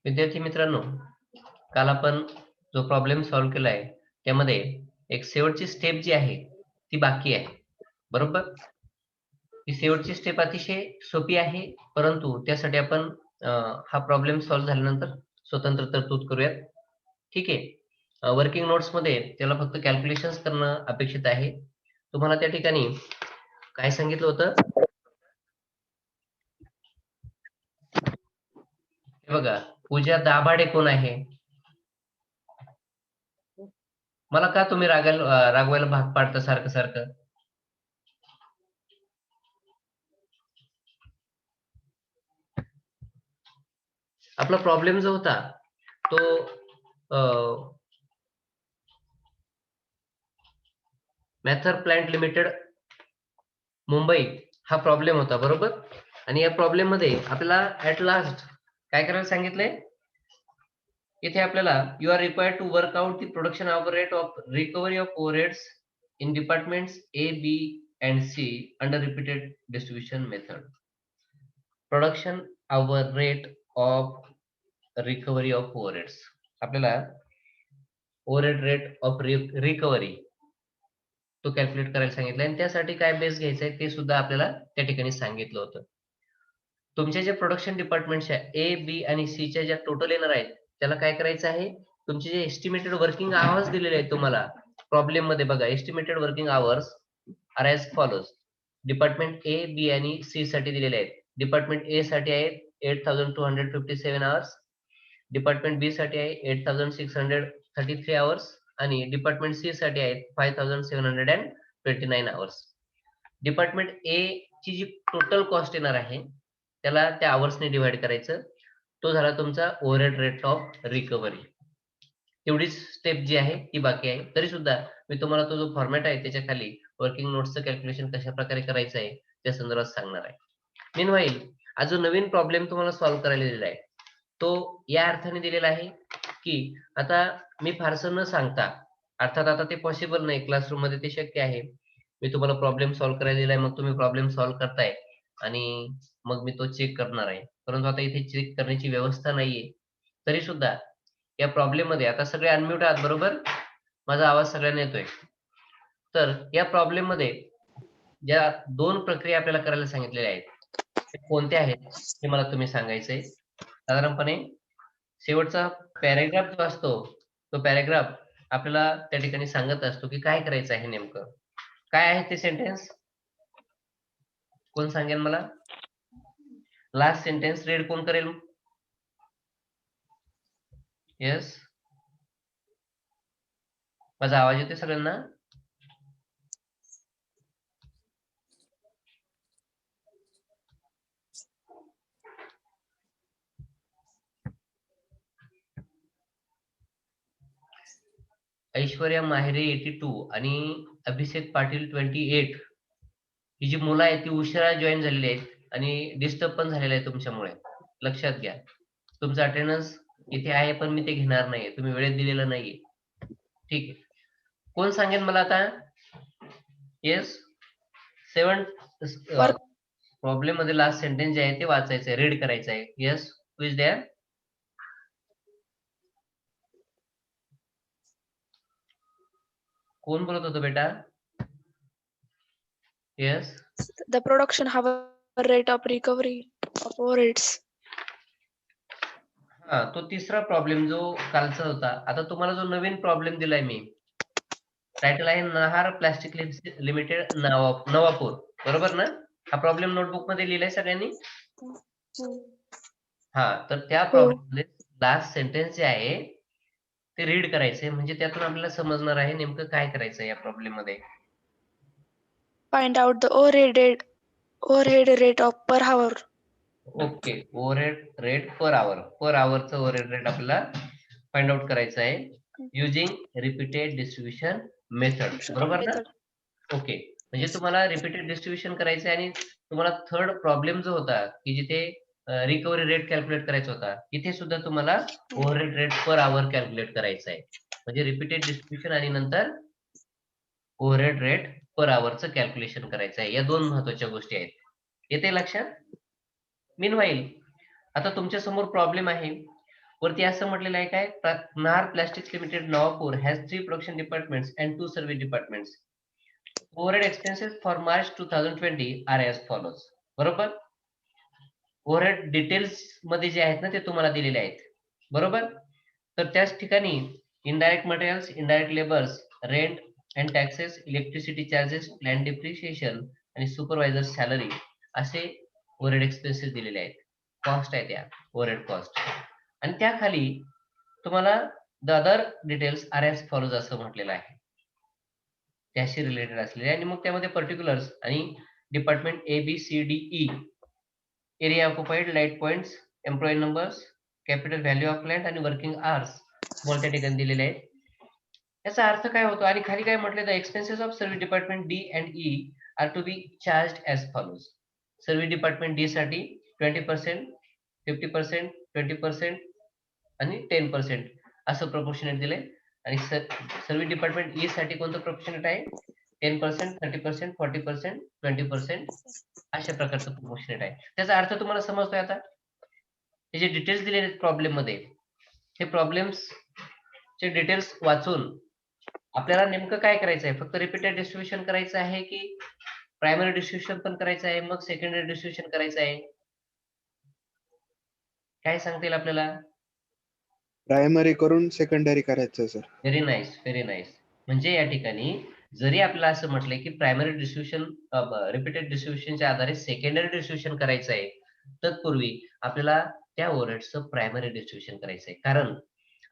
विद्यार्थी मित्रांनो, काल आपण जो प्रॉब्लेम सॉल्व्ह केलाय त्यामध्ये एक शेवटची स्टेप जी आहे ती बाकी आहे, बरोबर? ही शेवटची स्टेप अतिशय सोपी आहे, परंतु त्यासाठी आपण हा प्रॉब्लेम सॉल्व्ह झाल्यानंतर स्वतंत्र तरतूद करूयात. ठीक आहे. वर्किंग नोट्समध्ये त्याला फक्त कॅल्क्युलेशन्स करणं अपेक्षित आहे. तुम्हाला त्या ठिकाणी काय सांगितलं होतं? हे बघा, पूजा दाभाडे कोण आहे? मला का तुम्ही रागवायला भाग पाडता सारखं? आपला प्रॉब्लेम जो होता तो मॅथर प्लांट लिमिटेड मुंबई हा प्रॉब्लेम होता, बरोबर? आणि या प्रॉब्लेम मध्ये आपल्याला ऍट लास्ट काय करायला सांगितलंय? इथे आपल्याला you are required to work out the production rate of recovery of overheads in departments A, B and C under repeated distribution method. Production rate of recovery of overheads. आपल्याला overhead rate of recovery तो calculate करायला सांगितलं आणि त्यासाठी काय base घ्यायचा आहे ते सुद्धा आपल्याला त्या ठिकाणी सांगितलं होतं. तुमच्या ज्या प्रोडक्शन डिपार्टमेंटच्या ए, बी आणि सी च्या ज्या टोटल येणार आहेत त्याला काय करायचं आहे? तुमचे जे एस्टिमेटेड वर्किंग आवर्स दिलेले आहेत तुम्हाला प्रॉब्लेम मध्ये बघा, estimated working hours are as follows. Department A, B आणि सी साठी दिलेले आहेत. डिपार्टमेंट ए साठी आहेत 8257 आवर्स, डिपार्टमेंट बी साठी आहे 8633 आवर्स आणि डिपार्टमेंट सी साठी आहेत 5729 आवर्स. डिपार्टमेंट ए ची जी टोटल कॉस्ट येणार आहे त्याला त्या आवर्सने डिवाइड करायचं. तो झाला तुमचा ओव्हरहेड रेट ऑफ रिकव्हरी. तेवढीच स्टेप जी आहे ती बाकी आहे. तरी सुद्धा मी तुम्हाला तो जो फॉर्मॅट आहे त्याच्या खाली वर्किंग नोट्सचं कॅल्क्युलेशन कशा प्रकारे करायचं आहे त्या संदर्भात सांगणार आहे. मीनवाईल हा जो नवीन प्रॉब्लेम तुम्हाला सॉल्व्ह करायला दिलेला आहे तो या अर्थाने दिलेला आहे की आता मी फारसं न सांगता, अर्थात आता ते पॉसिबल नाही, क्लासरूम मध्ये ते शक्य आहे. मी तुम्हाला प्रॉब्लेम सॉल्व्ह करायला दिलाय, मग तुम्ही प्रॉब्लेम सॉल्व्ह करताय आणि मग मी तो चेक करणार आहे. परंतु आता इथे चेक करण्याची व्यवस्था नाहीये. तरी सुद्धा या प्रॉब्लेम मध्ये आता सगळे अनम्यूट आहात, बरोबर? माझा आवाज सगळ्यांना येतोय. तर या प्रॉब्लेम मध्ये ज्या दोन प्रक्रिया आपल्याला करायला सांगितलेल्या आहेत ते कोणत्या आहेत हे मला तुम्ही सांगायचंय. साधारणपणे शेवटचा पॅराग्राफ जो असतो तो पॅराग्राफ आपल्याला त्या ठिकाणी सांगत असतो की काय करायचं आहे नेमकं. काय आहे ते सेंटेन्स? कोण सांगेल मला? लास्ट सेंटेन्स रीड कोण करेल? येस, माझा आवाज येतोय सगळ्यांना? ऐश्वर्या माहेरे 82 आणि अभिषेक पाटील 28 ही जी मुलं आहेत ती उशिरा जॉईन झालेली आहेत आणि डिस्टर्ब पण झालेलं आहे तुमच्यामुळे. लक्षात घ्या. तुमचा अटेंडन्स इथे आहे पण मी ते घेणार नाहीये. तुम्ही वेळेत दिलेलं नाहीये. ठीक आहे. कोण सांगेल मला आता? येस. 7 वर्क प्रॉब्लेम मध्ये लास्ट सेंटेन्स जे आहे ते वाचायचं आहे, रीड करायचं आहे. Yes, who is there? कोण बोलत होतं बेटा? Yes. the production hour rate of recovery of overheads. हा, तो तिसरा प्रॉब्लेम जो कालचा होता. आता तुम्हाला जो नवीन प्रॉब्लेम दिलाय मी, टायटल आहे नहार प्लास्टिक लिमिटेड नवापूर, बरोबर ना? हा प्रॉब्लेम नोटबुक मध्ये लिहिलाय सगळ्यांनी? हा, तर त्या हो. प्रॉब्लेम मध्ये लास्ट सेंटेन्स जे आहे ते रीड करायचंय, म्हणजे त्यातून आपल्याला समजणार आहे नेमकं काय करायचं या प्रॉब्लेम मध्ये. Find out the overhead rate of per hour. Okay, overhead rate per आवरचं ओव्हरहेड रेट आपल्याला फाइंड आउट करायचं आहे युजिंग रिपीटेड डिस्ट्रीब्युशन मेथड, बरोबर ना? Method. ओके, म्हणजे तुम्हाला रिपीटेड डिस्ट्रीब्युशन करायचं आहे आणि तुम्हाला थर्ड प्रॉब्लेम जो होता की जिथे रिकव्हरी रेट कॅल्क्युलेट करायचा होता, इथे सुद्धा तुम्हाला overhead rate per hour calculate करायचं आहे. म्हणजे रिपीटेड डिस्ट्रीब्युशन आणि नंतर ओव्हरहेड रेट पर आवरचं कॅल्क्युलेशन करायचं आहे. या दोन महत्वाच्या गोष्टी आहेत. येते लक्षात? मीनवाईल आता तुमच्या समोर प्रॉब्लेम आहे. वरती असं म्हटलेलं आहे काय, Nahar Plastics Limited Navapur has 3 production departments and 2 service departments. Overhead expenses for March 2020 are as follows. बरोबर. ओव्हरहेड डिटेल्स मध्ये जे आहेत ना ते तुम्हाला दिलेले आहेत. बरोबर. तर त्याच ठिकाणी indirect materials, indirect labours, rent and taxes, electricity charges, plan depreciation आणि सुपरवायझर सॅलरी असे ओव्हरहेड एक्सपेन्सेस दिलेले आहेत. कॉस्ट आहे त्या ओव्हरहेड कॉस्ट. आणि त्याखाली तुम्हाला the other details are as follows असं म्हटलेलं आहे, त्याशी रिलेटेड असलेले. आणि मग त्यामध्ये पर्टिक्युलर्स आणि department A B C D E, area occupied, light points, employee numbers, capital value of plant आणि वर्किंग आवर्स तुम्हाला त्या ठिकाणी दिलेले आहेत. याचा अर्थ काय होतो, आणि खाली काय म्हटले, the expenses of service department D and E are to be charge as follows. Service department D साठी 20%, 50%, 20% आणि 10% असं प्रपोर्शनेट दिले. आणि सर्व्हिस डिपार्टमेंट ई साठी कोणतं प्रपोर्शनेट आहे, 10%, 30%, 40%, 20% अशा प्रकारचं प्रपोर्शनेट आहे. त्याचा अर्थ तुम्हाला समजतोय आता. हे जे डिटेल्स दिलेले आहेत प्रॉब्लेम मध्ये, हे प्रॉब्लेम्स चे डिटेल्स वाचून आपल्याला नेमकं काय करायचं आहे, फक्त रिपीटेड डिस्ट्रीब्युशन करायचं आहे की प्रायमरी डिस्ट्रीब्युशन पण करायचं आहे, मग सेकंडरी डिस्ट्रीब्युशन करायचं आहे, काय सांगता येईल आपल्याला? प्रायमरी करून सेकंडरी करायचं sir. Very nice, very nice. म्हणजे या ठिकाणी जरी आपल्याला असं म्हटलंय की प्रायमरी डिस्ट्रीब्युशन, रिपीटेड डिस्ट्रीब्युशनच्या आधारे सेकंडरी डिस्ट्रीब्युशन करायचं आहे, तत्पूर्वी आपल्याला त्या ओव्हरहेड्सचं प्रायमरी डिस्ट्रीब्युशन करायचं आहे. कारण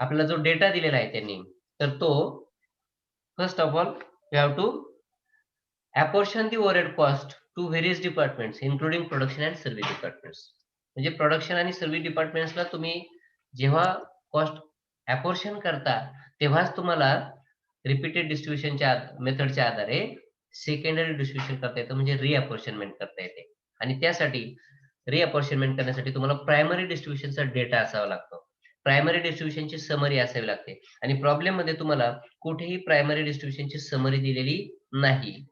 आपल्याला जो डेटा दिलेला आहे त्यांनी, तर तो first of all you have to apportion the overhead cost to various departments including production and service departments. म्हणजे प्रोडक्शन आणि सर्व्हिस डिपार्टमेंट्सला तुम्ही जेव्हा कॉस्ट apportion करता, तेव्हाच तुम्हाला रिपीटेड डिस्ट्रीब्युशनच्या मेथडच्या आधारे सेकंडरी डिस्ट्रीब्युशन करता येतं, म्हणजे रिअपोर्शनमेंट करता येते. आणि त्यासाठी रिअपोर्शनमेंट करण्यासाठी तुम्हाला प्रायमरी डिस्ट्रीब्युशनचा डेटा असावा लागतो, प्रायमरी डिस्ट्रीब्युशनची समरी असावी लागते. आणि प्रॉब्लेम मध्ये तुम्हाला कुठेही प्रायमरी डिस्ट्रीब्युशनची समरी दिलेली नाही.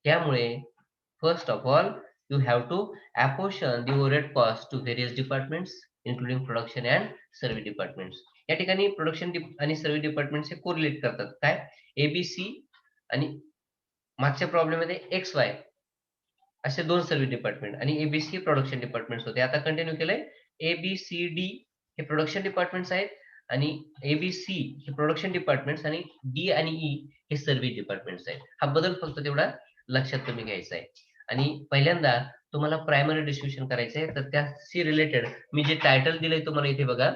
त्यामुळे first of all you have to apportion the overhead cost to various departments including production and service departments. या ठिकाणी प्रोडक्शन आणि सर्व्हिस डिपार्टमेंट हे कोरिलेट करतात. काय, एबीसी आणि मागच्या प्रॉब्लेम मध्ये एक्स वाय असे दोन सर्व्हिस डिपार्टमेंट आणि एबीसी प्रोडक्शन डिपार्टमेंट्स होते. आता कंटिन्यू केलंय, एबीसीडी हे प्रोडक्शन डिपार्टमेंट्स आहेत आणि एबीसी हे प्रोडक्शन डिपार्टमेंट्स आणि डी आणि ई हे सर्व्हिस डिपार्टमेंट्स आहेत. हा बदल फक्त तेवढा लक्षात तुम्ही घ्यायचा आहे. आणि पहिल्यांदा तुम्हाला प्रायमरी डिस्ट्रीब्युशन करायचं आहे, तर त्याशी रिलेटेड मी जे टायटल दिलंय तुम्हाला इथे बघा,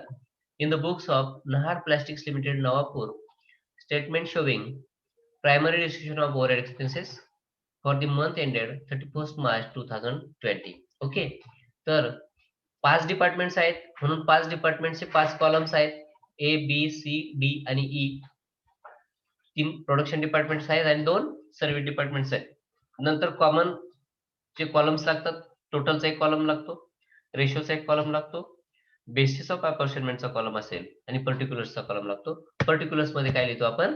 in the books of Nahar Plastics Limited Navapur statement showing primary distribution of overhead expenses for the month ended 31 March 2020. Okay. तर 5 डिपार्टमेंट्स आहेत, म्हणून 5 डिपार्टमेंटचे 5 कॉलम्स आहेत, ए बी सी डी आणि ई. 3 प्रोडक्शन डिपार्टमेंट्स आहेत आणि 2 सर्व्हिस डिपार्टमेंट्स आहेत. नंतर कॉमन चे कॉलम्स लागतात, टोटलचा एक कॉलम लागतो, रेशोचा एक कॉलम लागतो, बेसिस ऑफ अपॉर्शनमेंटचा कॉलम असेल आणि पर्टिक्युलर्सचा कॉलम लागतो. पर्टिक्युलर्स मध्ये काय लिहितो आपण,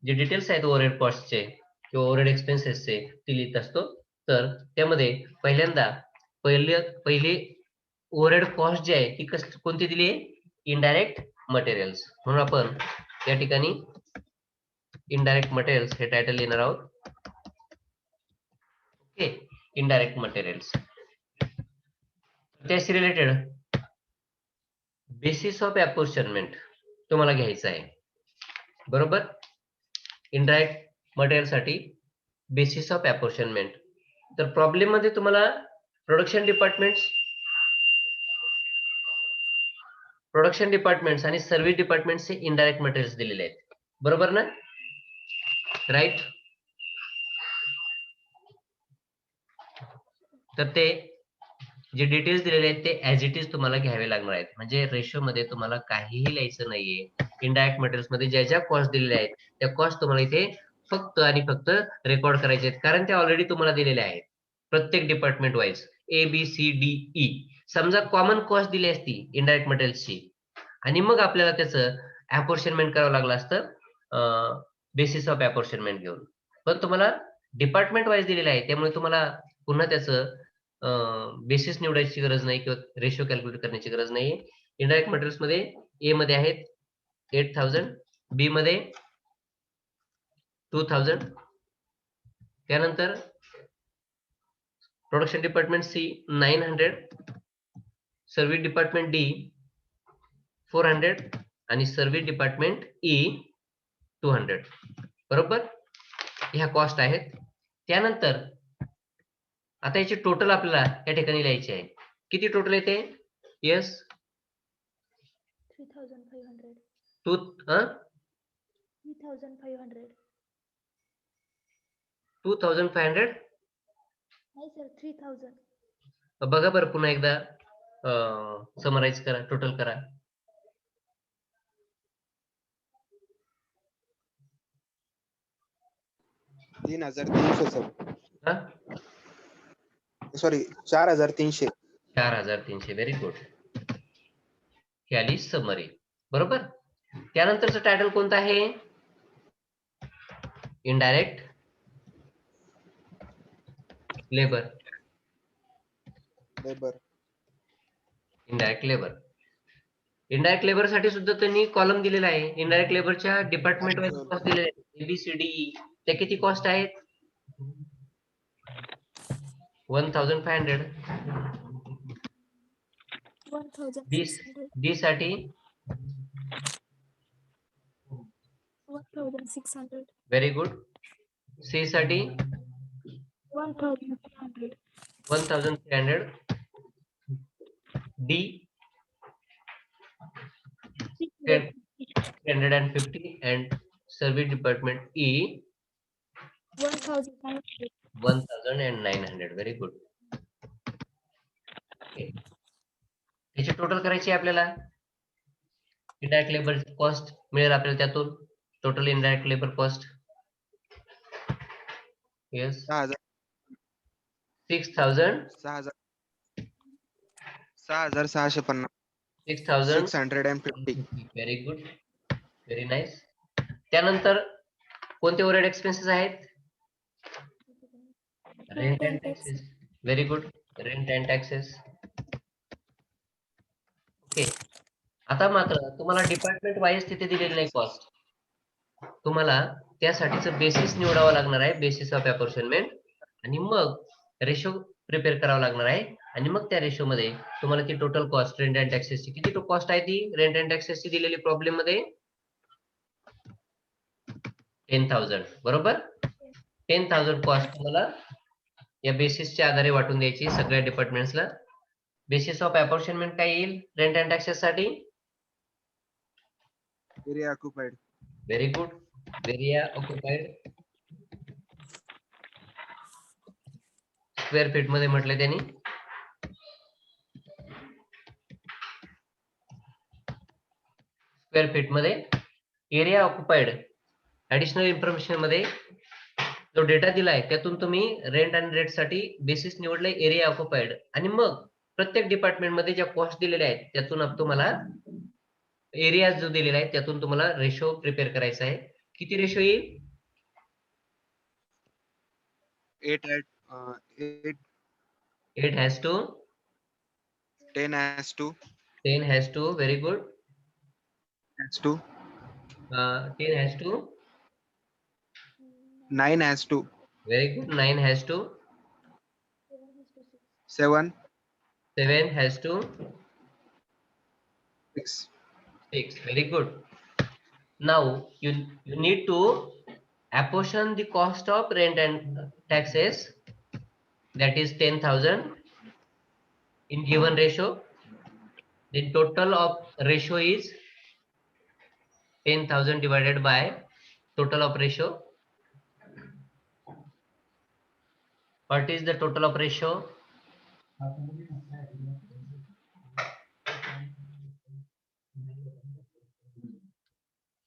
जे डिटेल्स आहेत ओव्हरहेड कॉस्टचे किंवा ओव्हरहेड एक्सपेन्सेसचे ते लिहित असतो. तर त्यामध्ये पहिल्यांदा पहिली ओव्हरहेड कॉस्ट जी आहे ती कोणती दिली आहे, इनडायरेक्ट मटेरियल्स. म्हणून आपण या ठिकाणी इनडायरेक्ट मटेरियल्स हे टायटल लिहिणार आहोत. Okay, indirect materials. त्याशी रिलेटेड बेसिस ऑफ अपॉर्शनमेंट तुम्हाला घ्यायचं आहे, बरोबर. इनडायरेक्ट मटेरियल साठी बेसिस ऑफ अपॉर्शनमेंट. तर प्रॉब्लेम मध्ये तुम्हाला प्रोडक्शन डिपार्टमेंट्स आणि सर्व्हिस डिपार्टमेंटचे इनडायरेक्ट मटेरियल्स दिलेले आहेत, बरोबर ना, राईट. तर ते जे डिटेल्स दिलेले आहेत ते ऍज इट इज तुम्हाला घ्यावे लागणार आहेत. म्हणजे रेशो मध्ये तुम्हाला काहीही लिहायचं नाहीये. इनडायरेक्ट मटेरियल्स मध्ये ज्या ज्या कॉस्ट दिलेल्या आहेत त्या कॉस्ट तुम्हाला इथे फक्त आणि फक्त रेकॉर्ड करायचे आहेत, कारण त्या ऑलरेडी तुम्हाला दिलेल्या आहेत प्रत्येक department wise, A B C D E. समजा कॉमन कॉस्ट दिली असती इनडायरेक्ट मटेरियल्सची आणि मग आपल्याला त्याचं अपॉर्शनमेंट करावं लागलं असतं बेसिस ऑफ अपॉर्शनमेंट घेऊन, पण तुम्हाला डिपार्टमेंट वाईज दिलेलं आहे, त्यामुळे तुम्हाला पुन्हा त्याचं बेसिस निवडायची गरज नाही किंवा रेशो कॅल्क्युलेट करण्याची गरज नाही. इनडायरेक्ट मटेरियल्स मध्ये ए मध्ये आहेत 8000, बी मध्ये 2000, त्यानंतर production department C 900, service department D 400 आणि सर्व्हिस डिपार्टमेंट ई 200. बरोबर, ह्या कॉस्ट आहेत. त्यानंतर आता याची टोटल आपल्याला या ठिकाणी लिहायची आहे. किती टोटल येते? येस 3,500. टू 3,500. 2500. नाही सर 3,000. बघा बरं पुन्हा एकदा समराइज करा, टोटल करा. तीन 3,300 सर. हा? सॉरी 4,300. 4,300. Very good. ही आली समरी. बरोबर. त्यानंतरचं टायटल कोणतं आहे? Indirect labour. Labour. Indirect labour. Indirect labour साठी सुद्धा त्यांनी कॉलम दिलेला आहे. इनडायरेक्ट लेबरच्या डिपार्टमेंट वाईज कॉस्ट दिलेले आहे. ABCD त्या किती कॉस्ट आहेत? 1,500. 1,600. डी साठी 1,600. Very good. सी साठी 1,300. 1,300. D 350 and service department E 1,900. 1,900. Very good. याची टोटल करायची आहे आपल्याला. इनडायरेक्ट लेबर कॉस्ट मिळेल आपल्याला त्यातून. Total indirect labour cost yes 6,000. 6,000. 6,650. 6,000. 650. Very good. Very nice. त्यानंतर कोणते ओव्हरहेड एक्सपेन्सेस आहेत? Rent and taxes. Very good. Rent and taxes. Okay. आता मात्र तुम्हाला डिपार्टमेंट वाईज तिथे दिलेली नाही कॉस्ट. तुम्हाला त्यासाठीचं बेसिस निवडावं लागणार आहे, बेसिस ऑफ अपॉर्शनमेंट, आणि मग रेशो प्रिपेअर करावा लागणार आहे. आणि मग त्या रेशो मध्ये तुम्हाला ती टोटल कॉस्ट रेंट अँड टॅक्सेसची किती कॉस्ट आहे ती रेंट अँड टॅक्सेसची दिलेली प्रॉब्लेम मध्ये 10,000. बरोबर. 10,000 कॉस्ट तुम्हाला या बेसिसच्या आधारे वाटून द्यायची सगळ्या डिपार्टमेंट्सला. बेसिस ऑफ अपॉर्शनमेंट काय येईल रेंट अँड टॅक्सेस साठी? Area occupied. Very good. Area occupied square feet मध्ये म्हटले त्यांनी. स्क्वेअर फीट मध्ये एरिया ऑक्युपाइड. ऍडिशनल इन्फॉर्मेशन मध्ये जो डेटा दिलाय त्यातून तुम्ही रेंट अँड रेट साठी बेसिस निवडलंय एरिया ऑक्युपाइड, आणि मग प्रत्येक डिपार्टमेंट मध्ये ज्या कॉस्ट दिलेल्या आहेत त्यातून तुम्हाला एरिया जो दिलेला आहे त्यातून तुम्हाला रेशो प्रिपेअर करायचा आहे. किती रेशो येईल? 8 8 has to 10 has to 10 has to. Very good. 10 has to 9 has to very good. 9 has to 7 7 has to 6. 6. Very good. Now you need to apportion the cost of rent and taxes, that is 10,000 in given ratio. The total of ratio is 10,000 divided by total of ratio. What is the total of ratio?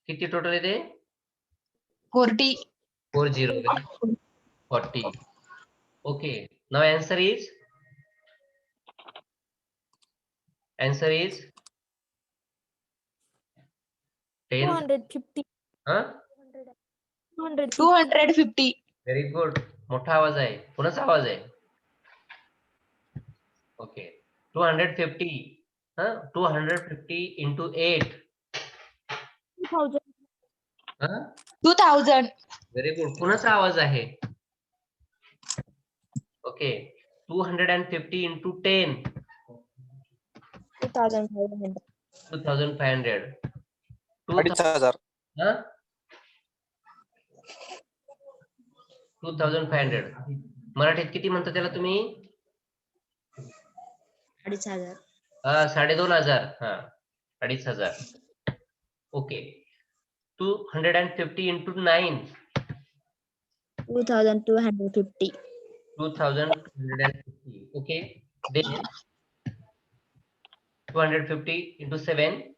किती total येते? 40. 40. Okay. Now answer is 10. 250. Huh? 250. Very good. मोठा आवाज आहे. कोणाचा आवाज आहे? Okay. 250 250 into 8. 2000. Very good. कुणाचा आवाज आहे? ओके. 250 into 10. 2500. 2500. 2500. Huh? 2500. मराठीत किती म्हणता त्याला तुम्ही? 2500. 2500. हा, 2500. Okay. 250 into 9. 2250. 2250. Okay. Then 250 into 7.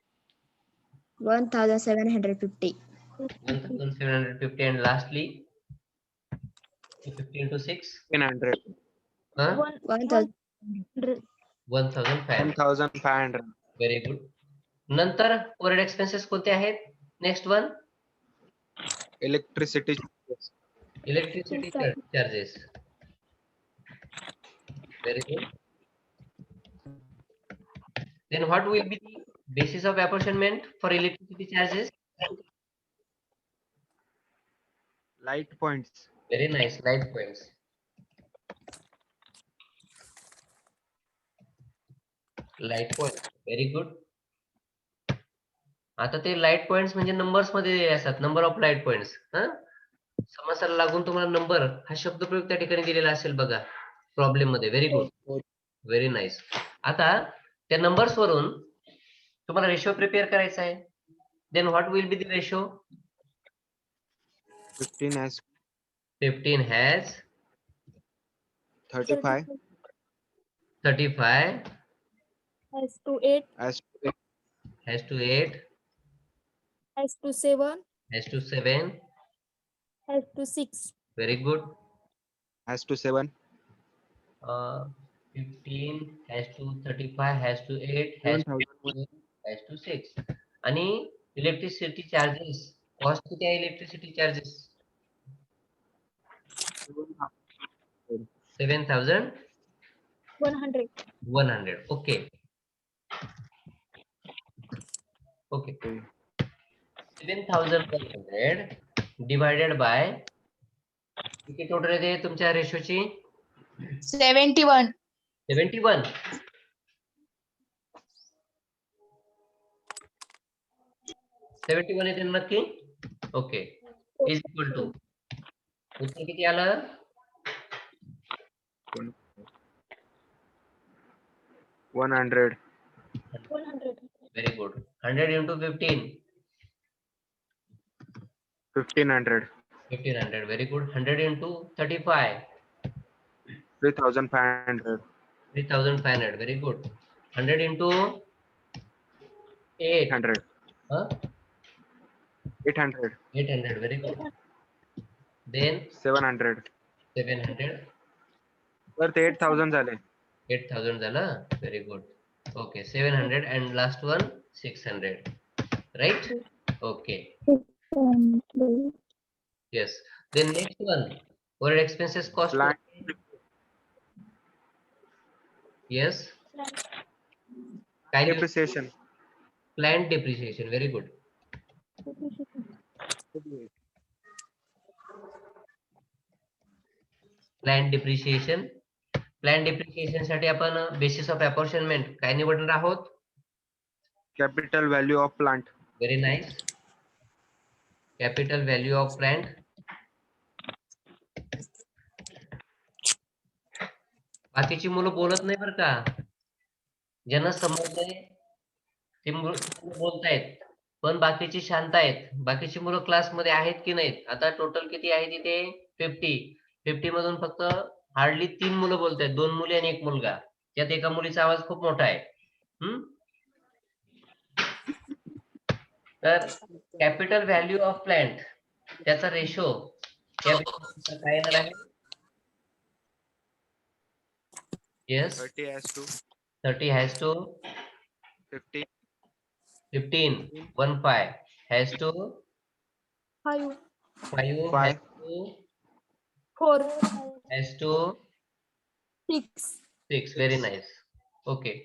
1750. 1750. And lastly 250 into 6. 1,500. Huh? 1500. 1500. 1,500. Very good. नंतर ओव्हरहेड एक्सपेन्सेस कोणते आहेत? Next one, Electricity. Electricity charges. Very good. Then what will be the basis of apportionment for electricity charges? Light points. Very nice. Light points. Light points. Very good. आता ते light points म्हणजे numbers मध्ये असतात. Number of light points. समस्याला लागून तुम्हाला number हा शब्दप्रयोग त्या ठिकाणी दिलेला असेल बघा प्रॉब्लेम मध्ये. Very good. Very nice. आता त्या नंबर्स वरून तुम्हाला रेशो प्रिपेअर करायचा आहे. Then what will be the ratio? 15 as 15 has 35 35 has to 8, as has to 8 has to 7, has to 7. has to 6. Very good. has to 7. 15 has to 35 has to 8 has to 7,000. 7 has to 6. आणि electricity charges cost किती आहे? Electricity charges 7,100. 100. Okay. Okay. 7,100 divided by किती total येते तुमच्या रेशोची? 71. 71. 71 येते ना नक्की? Okay. Is equal to उत्तर किती आलं? 100. 100. Very good. 100 into 15. 1,500. 1500. Very good. 100 into 35. 3,500. 3,500. Very good. 100 into 8. 800. Huh? 800. 800. Very good. Then 700. 700. तर ते 8,000 झाले. 8,000 झालं. Very good. Okay. 700 and last one 600. Right? Okay. Yes. Then next one. Overhead expenses cost. Plant. Yes. Kind of Depreciation. plant depreciation. Very good. Plant depreciation. Plant depreciation साठी आपण basis of apportionment काय निवडणार आहोत? Capital value of plant. Very nice. Capital value of plant. बाकीची मुलं बोलत नाही बरं का. ज्यांना समजलंय ते मुलं बोलतायत, पण बाकीची शांत आहेत. बाकीची मुलं क्लासमध्ये आहेत की नाहीत? आता टोटल किती आहे तिथे? 50 मधून फक्त हार्डली 3 मुलं बोलतायत. 2 मुली आणि 1 मुलगा. त्यात एका मुलीचा आवाज खूप मोठा आहे. तर कॅपिटल व्हॅल्यू ऑफ प्लांट त्याचा रेशो काय येणार आहे? Yes. 30 has to 30 has to 50. 15 has to 5, 5 5.4, has to 6. 6. Very nice. Okay.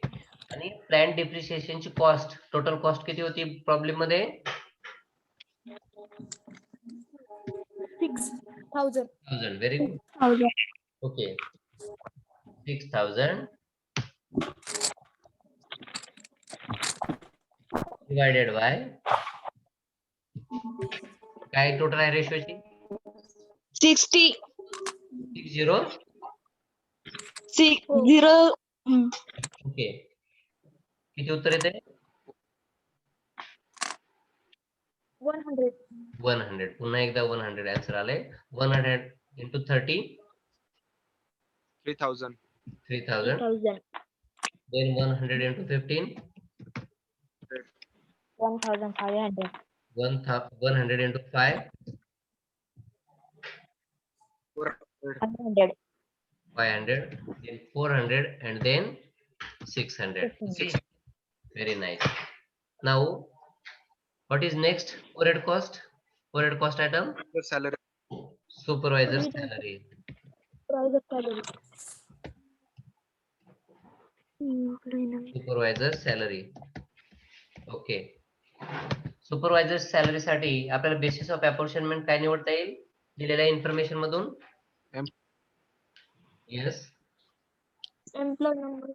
आणि प्लांट डिप्रिशिएशनची कॉस्ट, टोटल कॉस्ट किती होती प्रॉब्लेम मध्ये? 6,000. 1000. Very good. 6,000. Okay, 6000 divided by काय टोटल आहे रेशोची? 60. 60. 0. ओके, किती उत्तर येते? 100. 100. पुन्हा एकदा 100 आन्सर आले. 100 into 30, 3,000. 3000. 3,000. Then 100 into 15, 1,500. 100 into 5, 400. 500. 500, then 400, and then 600. 600. Very nice. Now, what is next? Overhead cost. Overhead cost item. The salary. Supervisor salary. Price of salary. Supervisor salary. Okay. Supervisor salary साठी आपल्याला basis of apportionment काय निवडता येईल दिलेल्या information मधून? Yes, Employee number.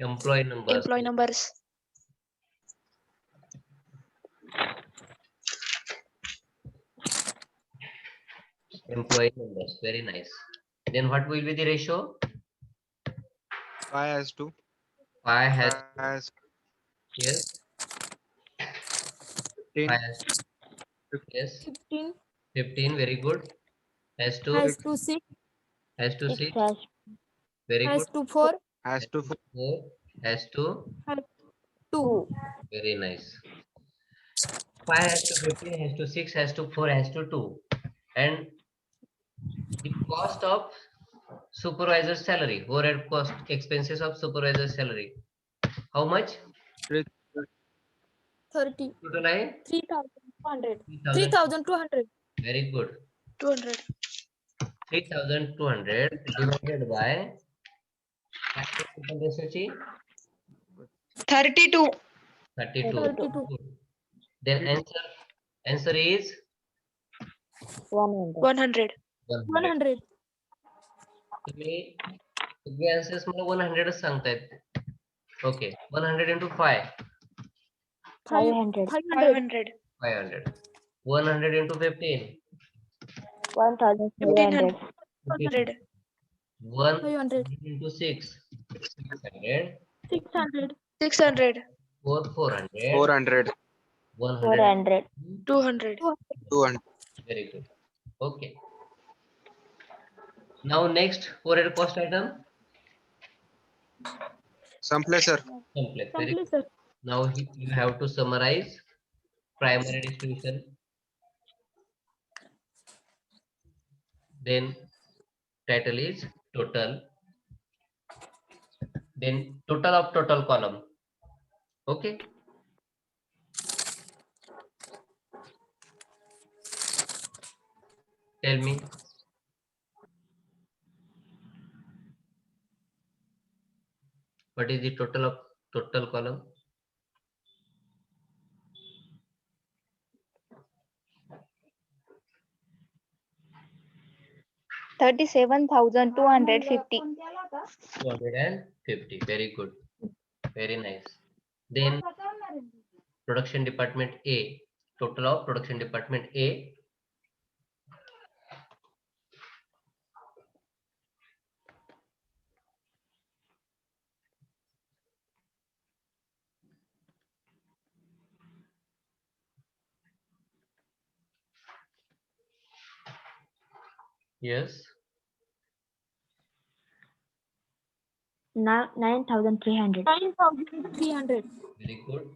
Employee number. Employee numbers. Employee numbers. Very nice. Then what will be the ratio? 5 has to. 5 has, 5 has yes, 15. 5 has, yes, 15. 15. Very good. Has to, Has to 6. has to It 6. has. Very Has good. to 4. Has to 4. Has to. Has 2. Very nice. 5 has to 15, has to 6, has to 4, has to 2. And the cost of supervisor salary, overhead cost, expenses of supervisor salary. How much? 30. 30. Total आहे 3,200. 3,000. 3,200. Very good. 200. 3,200 divided by 32. 32. 32. Good. Then answer is 100. 100. 100. 100. तुम्ही सगळे answers मला 100 च सांगतायत. Okay, 100 into 5, 500. 500. 500. 100 into 15, 1,500. 1,500. 100 into 6, 600. 600. 600. 400. 400. 100. 200. 200. Very good. Okay. Now next overhead cost item. Sample sir. Complex. Very Complete, good. sir. Now you have to summarize primary distribution. Then title is total. Then total of total column. Okay. Tell me. What is the total of total column? $37,250. 250. Very good. Very nice. Then production department A. Total of production department A. Yes. 9,300. 9,300. Very good.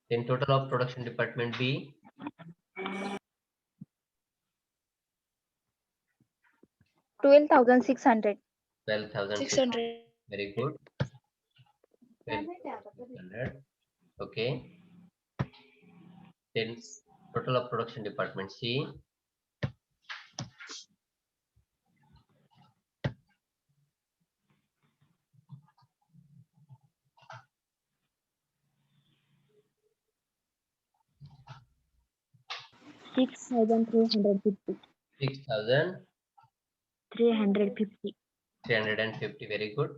Then total of production department B. 12,600. 12,000. 600. Very good. 12,600. Okay. Then total of production department C. 6,350. 6,350. 350. Very good.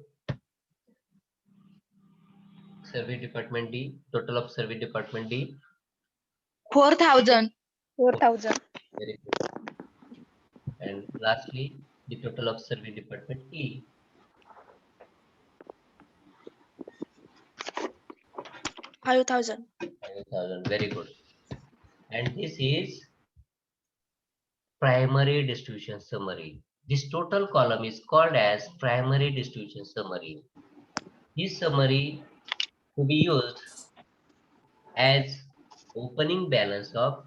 Service department D. Total of service department D. 4,000. 4,000. Very good. And lastly, the total of service department E. 5,000. 5,000. Very good. And this is primary distribution summary. This total column is called as primary distribution summary. This summary to be used as opening balance of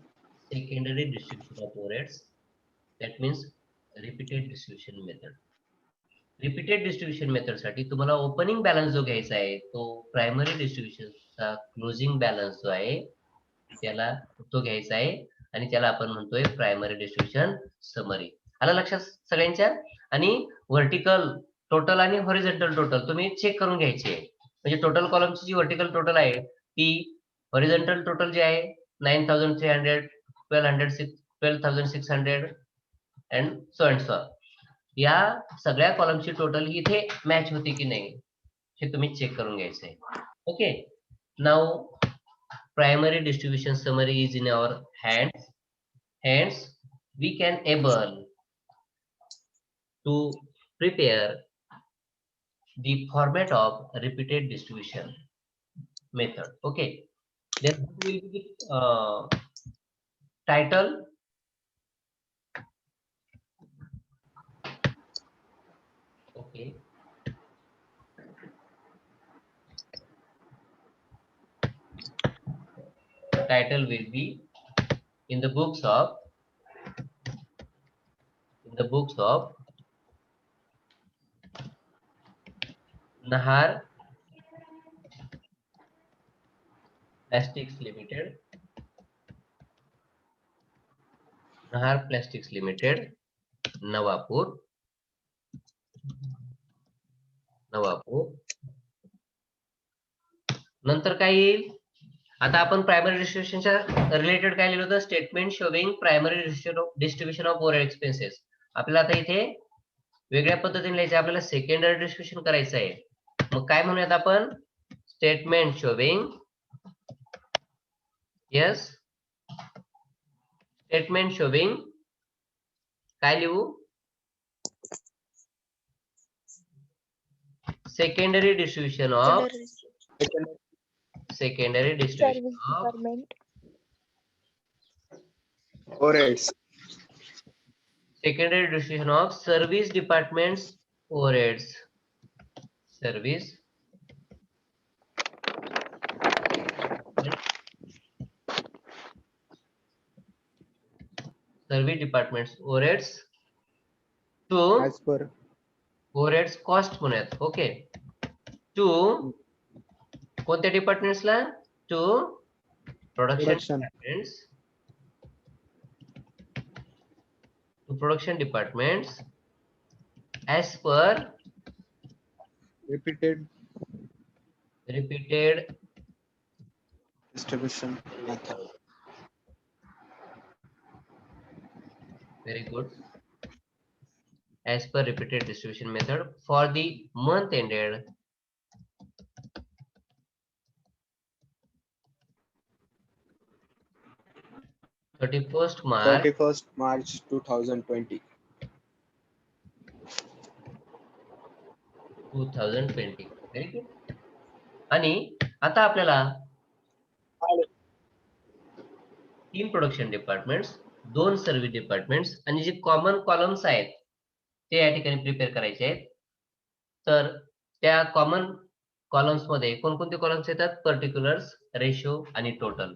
secondary distribution of overheads. That means repeated distribution method. Repeated distribution method साठी तुम्हाला opening balance जो घ्यायचा आहे तो primary डिस्ट्रीब्युशनचा closing balance जो आहे त्याला तो घ्यायचा आहे आणि त्याला आपण म्हणतोय प्रायमरी डिस्ट्रीब्युशन समरी. आलं लक्षात सगळ्यांच्या? आणि व्हर्टिकल टोटल आणि हॉरिझॉन्टल टोटल तुम्ही चेक करून घ्यायचे. म्हणजे टोटल कॉलमची जी व्हर्टिकल टोटल आहे ती हॉरिझॉन्टल टोटल जे आहे 9,300, 12,600 अँड सो अँड सो. या सगळ्या कॉलमची टोटल इथे मॅच होती की नाही हे तुम्ही चेक करून घ्यायचंय. Okay, now primary distribution summary is in our hands. Hence, we can able to prepare the format of repeated distribution method. Okay, then what will be the title? Okay. Title will be in the books of Nahar Plastics Limited. Nahar Plastics Limited, Nawapur. नंतर काय येईल? आता आपण primary डिस्ट्रीब्युशनच्या related काय लिहिलं होतं? Statement showing primary distribution of overhead expenses. आपल्याला आता इथे वेगळ्या पद्धतीने लिहायचं, आपल्याला सेकंडरी डिस्ट्रीब्युशन करायचं आहे. मग काय म्हणूयात आपण? Statement showing, yes, statement showing काय लिहू? Secondary distribution of secondary distribution Service of department. Overheads. secondary distribution of service departments overheads. Service departments overheads to As per overheads cost म्हणूयात. ओके, टू कोणत्या डिपार्टमेंट्सला? To production departments, to production departments as per repeated Distribution method. very good, as per repeated distribution method for the month ended 31st March 2020. 2020. Very good. आणि आता आपल्याला 3 production departments, 2 service departments आणि जे common columns आहेत ते या ठिकाणी prepare करायचे आहेत. तर त्या कॉमन कॉलम्स मध्ये कोणकोणते कॉलम्स येतात? पर्टिक्युलर्स, रेशो आणि टोटल.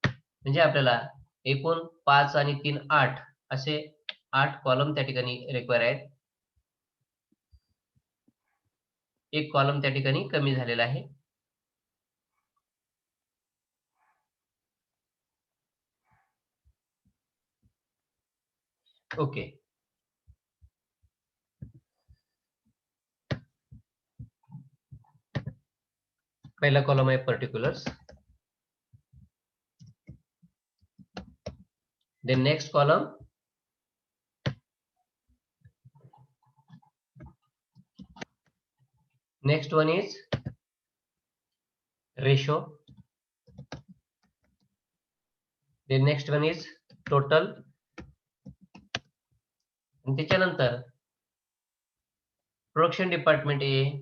म्हणजे आपल्याला एकूण 5 आणि 3 8 असे 8 कॉलम त्या ठिकाणी रिक्वायर आहेत. एक कॉलम त्या ठिकाणी कमी झालेला आहे. ओके, पहिला कॉलम आहे particulars, Then next column, next one is ratio. Then next one is total. आणि त्याच्यानंतर production department A,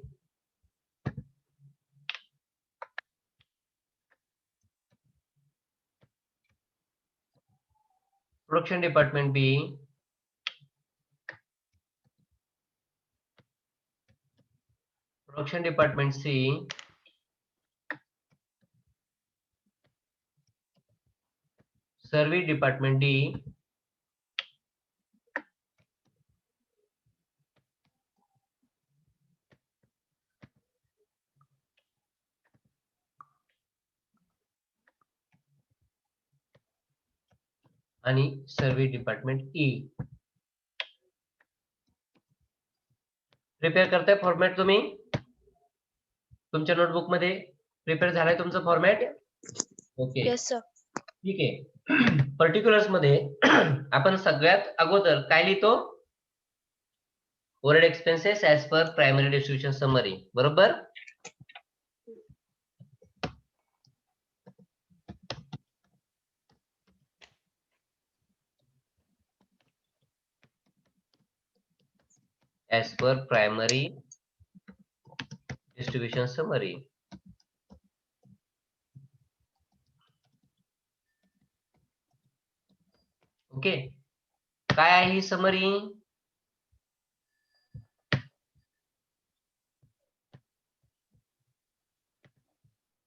production department B, production department C, service department D, आणि सर्विस डिपार्टमेंट ई. प्रिपेअर करताय format तुम्ही? तुमच्या notebook मध्ये prepare झालाय तुमचं format? Okay, Yes, sir. ठीक आहे. पर्टिक्युलर्स मध्ये आपण सगळ्यात अगोदर काय लिहितो? Overhead expenses as per primary distribution summary, बरोबर? As per primary distribution summary. Okay, काय आहे ही समरी?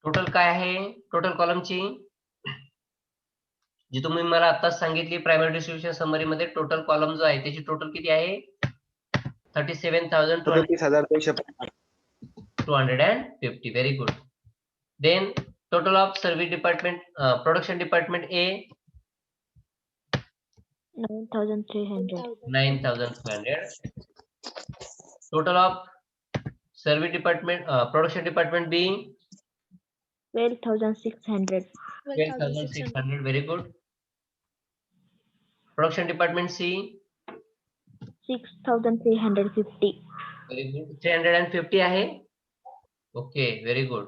टोटल काय आहे? टोटल कॉलमची जी तुम्ही मला आताच सांगितली प्रायमरी डिस्ट्रीब्युशन समरी मध्ये टोटल कॉलम जो आहे त्याची टोटल किती आहे? 37,250. 250. Very good. Then total of service department, production department A, 9,300. 9,500. Total of service department, production department B, 12,600. 12,600. Very good. Production department C, 6,350. very good. 350 आहे. Okay, very good.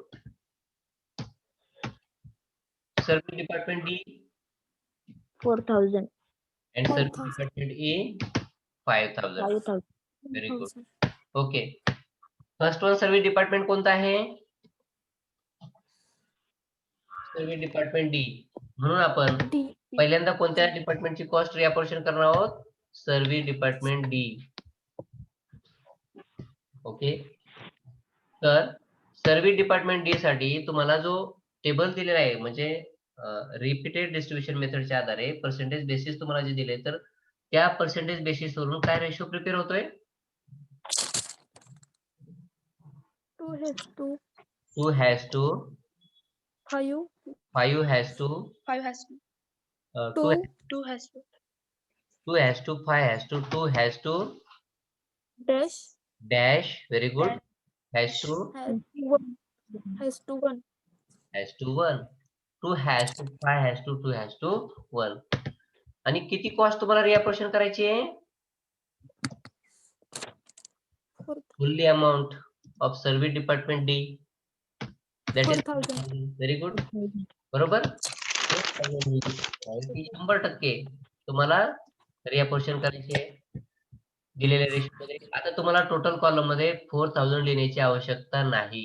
Service department D 4,000. and service department E 5,000. 5,000. Very good. Okay. First one service department कोणता आहे? Service department D. म्हणून आपण पहिल्यांदा कोणत्या डिपार्टमेंटची cost रिअपोर्शन करणार आहोत? Service department D. Okay, तर सर्विस डिपार्टमेंट डी साठी तुम्हाला जो टेबल दिलेला आहे म्हणजे रिपीटेड डिस्ट्रीब्युशन मेथडच्या आधारे पर्सेंटेज बेसिस तुम्हाला जे दिले, तर त्या पर्सेंटेज बेसिस वरून काय रेशो प्रिपेअर होतोय? 2:5. 5 has to 5 has to 2 2 has to 2 has to 5 has to 2 has to Dash. dash. Very good. Has to 1. has to 1. 2 has to 5 has to 2 has to 1. आणि किती कॉस्ट तुम्हाला रिअपोर्शन करायची आहे? Fully amount of service department D, that is very good. बरोबर, 100% तुम्हाला रिअपोर्शन करायचे दिलेल्या ratio मध्ये. आता तुम्हाला टोटल कॉलम मध्ये 4,000 लिहिण्याची आवश्यकता नाही.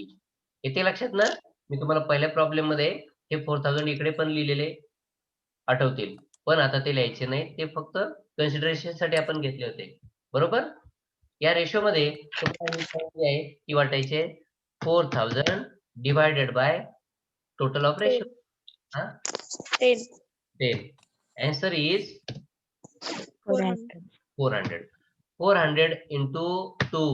येते लक्षात ना? मी तुम्हाला पहिल्या प्रॉब्लेम मध्ये हे 4,000 इकडे पण लिहिलेले आठवतील, पण आता ते लिहायचे नाही, ते फक्त कन्सिडरेशन साठी आपण घेतले होते. बरोबर, या रेशो मध्ये तुम्हाला आहे की वाटायचे 4,000 divided by total of ratio. 10. 10. Answer is 400. 400. 400 into 2